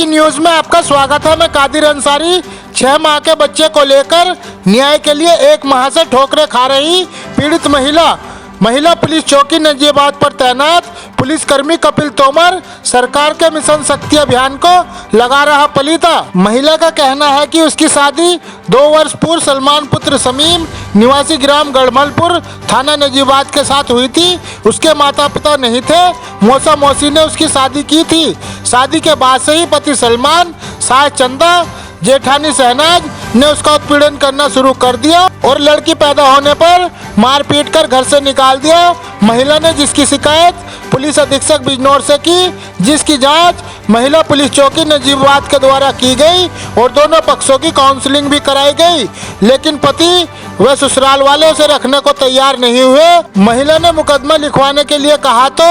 की न्यूज में आपका स्वागत है। मैं कादिर अंसारी। 6 माह के बच्चे को लेकर न्याय के लिए 1 माह से ठोकरें खा रही पीड़ित महिला पुलिस चौकी नजीबाबाद पर तैनात पुलिसकर्मी कपिल तोमर सरकार के मिशन शक्ति अभियान को लगा रहा पलीता। महिला का कहना है कि उसकी शादी 2 वर्ष पूर्व सलमान पुत्र शमीम निवासी ग्राम गढ़मलपुर थाना नजीबाबाद के साथ हुई थी। उसके माता पिता नहीं थे। मौसा मौसी ने उसकी शादी की थी। शादी के बाद से ही पति सलमान, सास चंदा, जेठानी शहनाज ने उसका उत्पीड़न करना शुरू कर दिया और लड़की पैदा होने पर मारपीट कर घर से निकाल दिया। महिला ने जिसकी शिकायत पुलिस अधीक्षक बिजनौर से की, जिसकी जांच महिला पुलिस चौकी नजीबाबाद के द्वारा की गई और दोनों पक्षों की काउंसलिंग भी कराई गई, लेकिन पति व ससुराल वाले उसे रखने को तैयार नहीं हुए। महिला ने मुकदमा लिखवाने के लिए कहा तो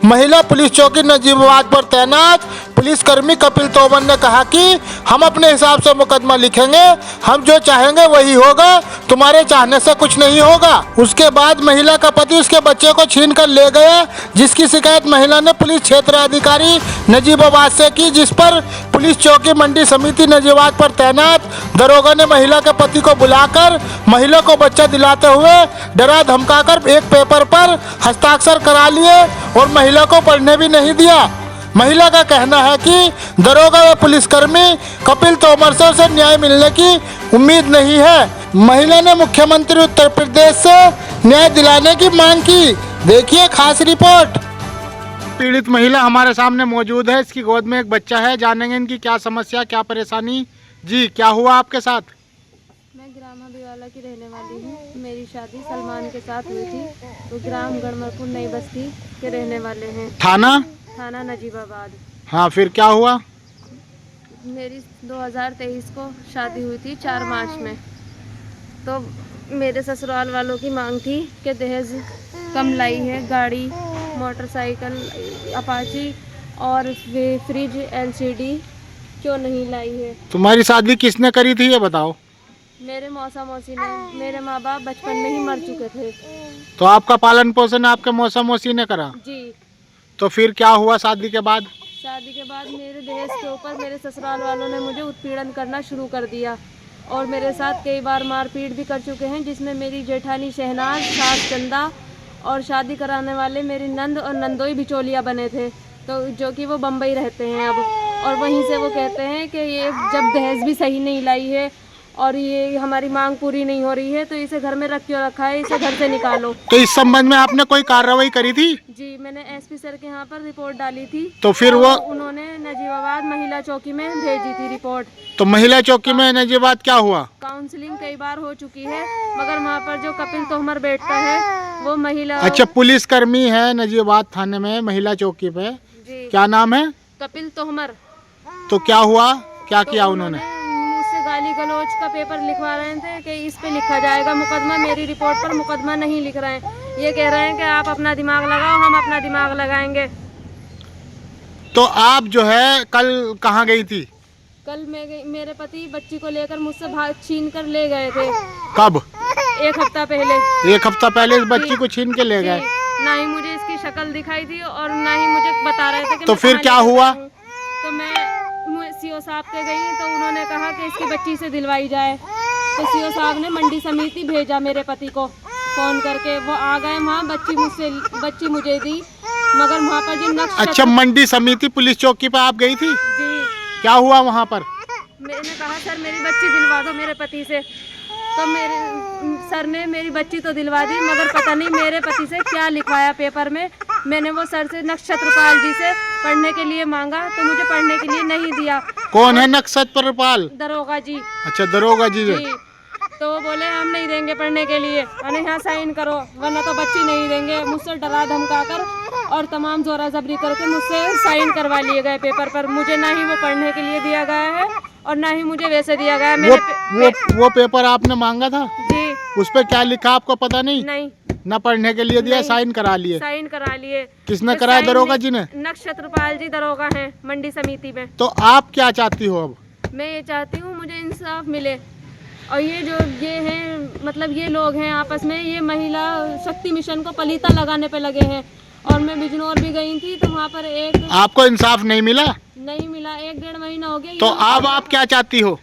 महिला पुलिस चौकी नजीबाबाद पर तैनात पुलिसकर्मी कपिल तोमर ने कहा कि हम अपने हिसाब से मुकदमा लिखेंगे, हम जो चाहेंगे वही होगा, तुम्हारे चाहने से कुछ नहीं होगा। उसके बाद महिला का पति उसके बच्चे को छीन कर ले गया, जिसकी शिकायत महिला ने पुलिस क्षेत्राधिकारी नजीबाबाद से की, जिस पर पुलिस चौकी मंडी समिति नजीबाबाद पर तैनात दरोगा ने महिला के पति को बुलाकर महिला को बच्चा दिलाते हुए डरा धमकाकर एक पेपर पर हस्ताक्षर करा लिए और महिला को पढ़ने भी नहीं दिया। महिला का कहना है कि दरोगा व पुलिसकर्मी कपिल तोमर से उसे न्याय मिलने की उम्मीद नहीं है। महिला ने मुख्यमंत्री उत्तर प्रदेश से न्याय दिलाने की मांग की। देखिए खास रिपोर्ट। पीड़ित महिला हमारे सामने मौजूद है। इसकी गोद में एक बच्चा है। जानेंगे इनकी क्या समस्या, क्या परेशानी। जी, क्या हुआ आपके साथ? मैं ग्राम हबीवाला की रहने वाली हूँ। मेरी शादी सलमान के साथ हुई थी। तो ग्राम गढ़मलपुर नई बस्ती के रहने वाले हैं। थाना नजीबाबाद। हाँ, फिर क्या हुआ? मेरी 2023 को शादी हुई थी 4 मार्च में। तो मेरे ससुराल वालों की मांग थी कि दहेज कम लाई है, गाड़ी, मोटरसाइकिल, अपाची और फ्रिज LCD क्यों नहीं लाई है। तुम्हारी शादी किसने करी थी ये बताओ? मेरे मौसा मौसी ने। मेरे माँ बाप बचपन में ही मर चुके थे। तो आपका पालन पोषण आपके मौसा मौसी ने करा? जी। तो फिर क्या हुआ शादी के बाद? शादी के बाद मेरे दहेज के ऊपर मेरे ससुराल वालों ने मुझे उत्पीड़न करना शुरू कर दिया और मेरे साथ कई बार मारपीट भी कर चुके हैं, जिसमें मेरी जेठानी शहनाज, सास चंदा और शादी कराने वाले मेरी नंद और नंदोई बिचौलिया बने थे, तो जो कि वो बम्बई रहते हैं अब। और वहीं से वो कहते हैं कि ये जब दहेज भी सही नहीं लाई है और ये हमारी मांग पूरी नहीं हो रही है तो इसे घर में क्यों रखा है, इसे घर से निकालो। तो इस संबंध में आपने कोई कार्रवाई करी थी? जी, मैंने SP सर के यहाँ पर रिपोर्ट डाली थी। तो फिर वो उन्होंने नजीबाबाद महिला चौकी में भेजी थी रिपोर्ट। तो महिला चौकी में नजीबाबाद क्या हुआ? काउंसलिंग कई बार हो चुकी है, मगर वहाँ पर जो कपिल तोमर बैठता है वो महिला। अच्छा, पुलिसकर्मी है नजीबाबाद थाने में महिला चौकी पे। जी। क्या नाम है? कपिल तोमर। तो क्या हुआ, क्या किया उन्होंने? मुझसे गाली गलौज का पेपर लिखवा रहे थे कि इस पे लिखा जाएगा मुकदमा। मेरी रिपोर्ट पर मुकदमा नहीं लिख रहे हैं। ये कह रहे हैं कि आप अपना दिमाग लगाओ, हम अपना दिमाग लगाएंगे। तो आप जो है कल कहाँ गई थी? कल मैं गई, मेरे पति बच्ची को लेकर मुझसे छीन कर ले गए थे। कब? 1 हफ्ता पहले। 1 हफ्ता पहले इस बच्ची को छीन के ले गए? ना ही मुझे इसकी शक्ल दिखाई थी और ना ही मुझे बता रहे थे कि तो फिर क्या हुआ? तो मैं CO साहब के गई तो उन्होंने कहा कि इसकी बच्ची से दिलवाई जाए। तो CO साहब ने मंडी समिति भेजा मेरे पति को फोन करके। वो आ गए वहाँ, बच्ची मुझे दी, मगर वहाँ पर जो नक्श। अच्छा, मंडी समिति पुलिस चौकी पे आप गई थी? जी। क्या हुआ वहाँ पर? मैंने कहा सर मेरी बच्ची दिलवा दो मेरे पति से। तो मेरे सर ने मेरी बच्ची तो दिलवा दी, मगर पता नहीं मेरे पति से क्या लिखवाया पेपर में। मैंने वो सर से नक्षत्रपाल जी से पढ़ने के लिए मांगा तो मुझे पढ़ने के लिए नहीं दिया। कौन है नक्षत्रपाल? दरोगा जी। अच्छा, दरोगा जी। तो वो बोले हम नहीं देंगे पढ़ने के लिए, मैंने यहाँ साइन करो वरना तो बच्ची नहीं देंगे। मुझसे डरा धमका कर और तमाम जोरा जबरी करके मुझसे साइन करवा लिए गए पेपर पर। मुझे ना ही वो पढ़ने के लिए दिया गया है और ना ही मुझे वैसे दिया गया है। वो पेपर आपने मांगा था? जी। उस पर क्या लिखा आपको पता नहीं? नहीं। ना पढ़ने के लिए दिया, साइन करा लिए? साइन करा लिए। किसने कराया? दरोगा जी ने? नक्षत्रपाल जी दरोगा हैं मंडी समिति में। तो आप क्या चाहती हो अब? मैं ये चाहती हूँ मुझे इंसाफ मिले। और ये हैं मतलब ये लोग हैं आपस में, ये महिला शक्ति मिशन को पलीता लगाने पे लगे हैं और मैं बिजनौर भी गई थी तो वहाँ पर एक आपको इंसाफ नहीं मिला? नहीं मिला, 1-1.5 महीना हो गया। तो अब आप क्या चाहती हो?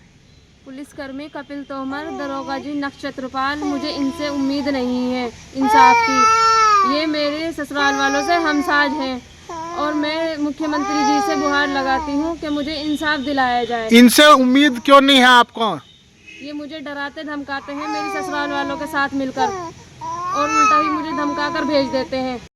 पुलिसकर्मी कपिल तोमर, दरोगा जी नक्षत्रपाल, मुझे इनसे उम्मीद नहीं है इंसाफ की। ये मेरे ससुराल वालों से हमसाज हैं और मैं मुख्यमंत्री जी से गुहार लगाती हूँ कि मुझे इंसाफ दिलाया जाए। इनसे उम्मीद क्यों नहीं है आपको? ये मुझे डराते धमकाते हैं मेरे ससुराल वालों के साथ मिलकर और उल्टा ही मुझे धमका कर भेज देते हैं।